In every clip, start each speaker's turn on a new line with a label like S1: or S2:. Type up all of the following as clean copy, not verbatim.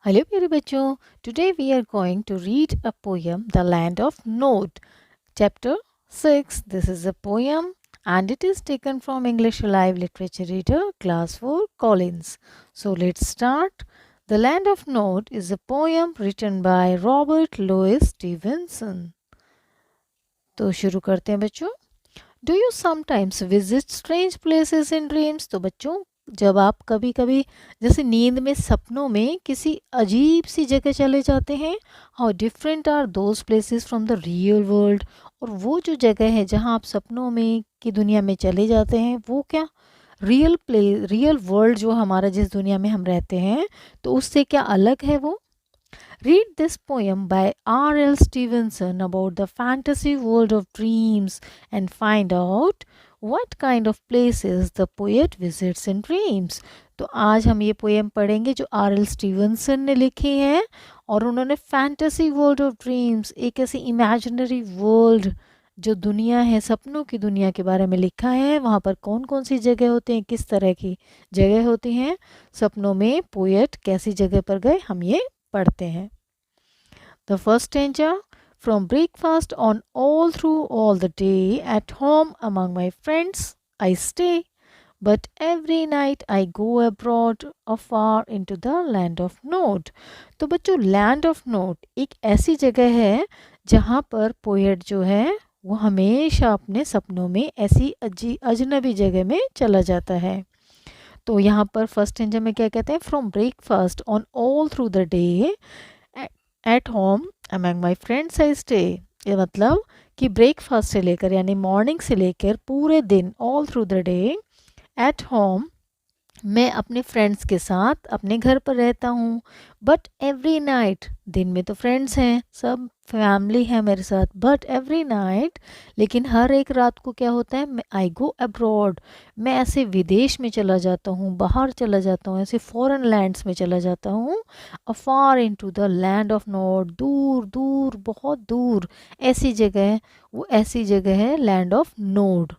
S1: Hello, dear bachcho. Today we are going to read a poem, The Land of Nod, chapter 6. This is a poem and it is taken from English Alive Literature Reader, Class 4, Collins. So let's start. The Land of Nod is a poem written by Robert Louis Stevenson. तो शुरू करते हैं बच्चों. Do you sometimes visit strange places in dreams? तो बच्चों, जब आप कभी कभी जैसे नींद में सपनों में किसी अजीब सी जगह चले जाते हैं, how different are those places from the real world. और वो जो जगह है जहाँ आप सपनों में की दुनिया में चले जाते हैं, वो क्या रियल वर्ल्ड जो हमारा जिस दुनिया में हम रहते हैं, तो उससे क्या अलग है वो. Read this poem by R.L. Stevenson about the fantasy world of dreams and find out what kind of places the poet visits in dreams. तो आज हम ये पोएम पढ़ेंगे जो R.L. स्टीवनसन ने लिखी है, और उन्होंने फैंटेसी वर्ल्ड ऑफ ड्रीम्स, एक ऐसी इमेजिनरी वर्ल्ड जो दुनिया है, सपनों की दुनिया के बारे में लिखा है. वहाँ पर कौन कौन सी जगह होते हैं, किस तरह की जगह होती हैं, सपनों में पोएट कैसी जगह पर गए, हम ये पढ़ते हैं. The first stanza. From breakfast on all through all the day, at home among my friends I stay, but every night I go abroad afar into the land of Nod. तो बच्चों, लैंड ऑफ नोड एक ऐसी जगह है जहाँ पर poet जो है वो हमेशा अपने सपनों में ऐसी अजनबी जगह में चला जाता है. तो यहाँ पर फर्स्ट स्टेंजा में क्या कहते हैं, from breakfast on all through the day at home among my friends I stay. ये मतलब कि ब्रेकफास्ट से लेकर यानी मॉर्निंग से लेकर पूरे दिन, all through the day, at home मैं अपने फ्रेंड्स के साथ अपने घर पर रहता हूँ. बट एवरी नाइट, दिन में तो फ्रेंड्स हैं, सब फैमिली है मेरे साथ, बट एवरी नाइट, लेकिन हर एक रात को क्या होता है, मैं आई गो अब्रॉड, मैं ऐसे विदेश में चला जाता हूँ, बाहर चला जाता हूँ, ऐसे फॉरेन लैंड्स में चला जाता हूँ. Afar into the land of north, दूर दूर, बहुत दूर ऐसी जगह है, वो ऐसी जगह है land of nod.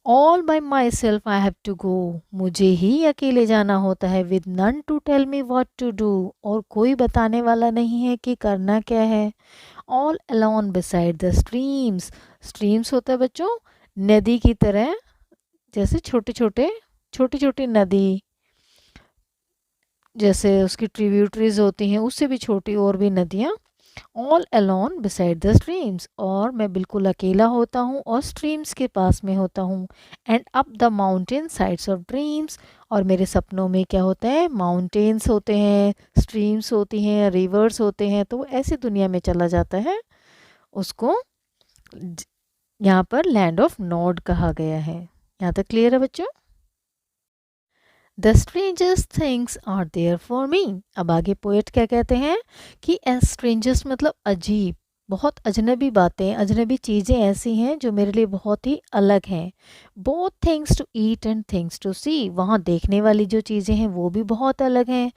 S1: All by myself I have to go, मुझे ही अकेले जाना होता है. With none to tell me what to do, और कोई बताने वाला नहीं है कि करना क्या है. All alone beside the streams, streams होता है बच्चों नदी की तरह, जैसे छोटी छोटी नदी, जैसे उसकी ट्रिब्यूटरीज होती हैं उससे भी छोटी और भी नदियाँ. All alone beside the streams, और मैं बिल्कुल अकेला होता हूँ और स्ट्रीम्स के पास में होता हूँ. And up the mountain sides of dreams, और मेरे सपनों में क्या होता है, माउंटेन्स होते हैं, स्ट्रीम्स होती हैं, रिवर्स होते हैं. तो वो ऐसी दुनिया में चला जाता है, उसको यहाँ पर लैंड ऑफ नॉड कहा गया है. यहाँ तक क्लियर है बच्चों. The strangest things are there for me. अब आगे पोएट क्या कहते हैं कि स्ट्रेंजस्ट मतलब अजीब, बहुत अजनबी बातें, अजनबी चीज़ें ऐसी हैं जो मेरे लिए बहुत ही अलग हैं. Both things to eat and things to see, वहाँ देखने वाली जो चीज़ें हैं वो भी बहुत अलग हैं,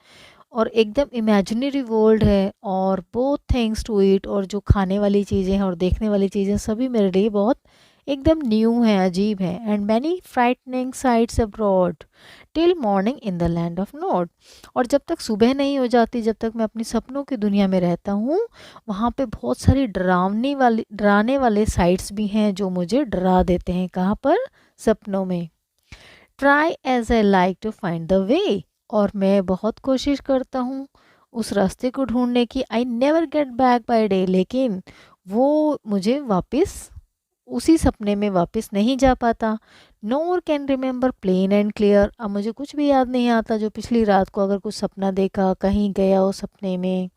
S1: और एकदम इमेजिनरी वर्ल्ड है. और बोथ थिंग्स टू ईट, और जो खाने वाली चीज़ें हैं और देखने वाली चीज़ें सभी मेरे लिए बहुत एकदम न्यू हैं, अजीब हैं. And many frightening sites abroad till morning in the land of node, और जब तक सुबह नहीं हो जाती, जब तक मैं अपनी सपनों की दुनिया में रहता हूँ, वहाँ पे बहुत सारी डराने वाले साइट्स भी हैं जो मुझे डरा देते हैं. कहाँ पर, सपनों में. Try as I like to find the way, और मैं बहुत कोशिश करता हूँ उस रास्ते को ढूंढने की. I never get back by day, लेकिन वो मुझे वापस उसी सपने में वापस नहीं जा पाता. Nor can remember plain and clear, अब मुझे कुछ भी याद नहीं आता जो पिछली रात को अगर कुछ सपना देखा, कहीं गया हो सपने में,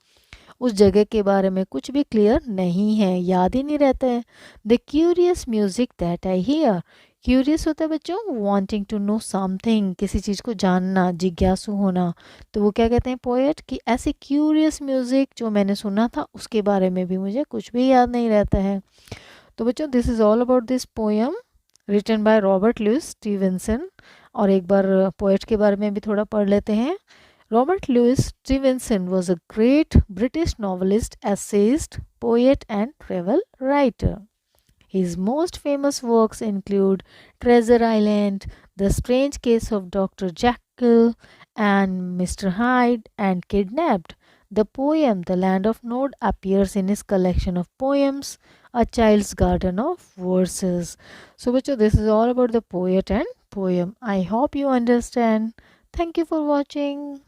S1: उस जगह के बारे में कुछ भी क्लियर नहीं है, याद ही नहीं रहता है. The curious music that I hear, curious होता है बच्चों वांटिंग टू नो समथिंग, किसी चीज़ को जानना, जिज्ञासु होना. तो वो क्या कहते हैं पोएट कि ऐसे क्यूरियस म्यूजिक जो मैंने सुना था उसके बारे में भी मुझे कुछ भी याद नहीं रहता है. तो बच्चों, this is all about this poem written by Robert Louis Stevenson. और एक बार पोएट के बारे में भी थोड़ा पढ़ लेते हैं. Robert Louis Stevenson was a great British novelist, essayist, poet and travel writer. His most famous works include Treasure Island, The Strange Case of Dr. Jekyll, and Mr. Hyde and Kidnapped. The poem The Land of Nod appears in his collection of poems, A Child's Garden of Verses. So, Bacho, this is all about the poet and poem. I hope you understand. Thank you for watching.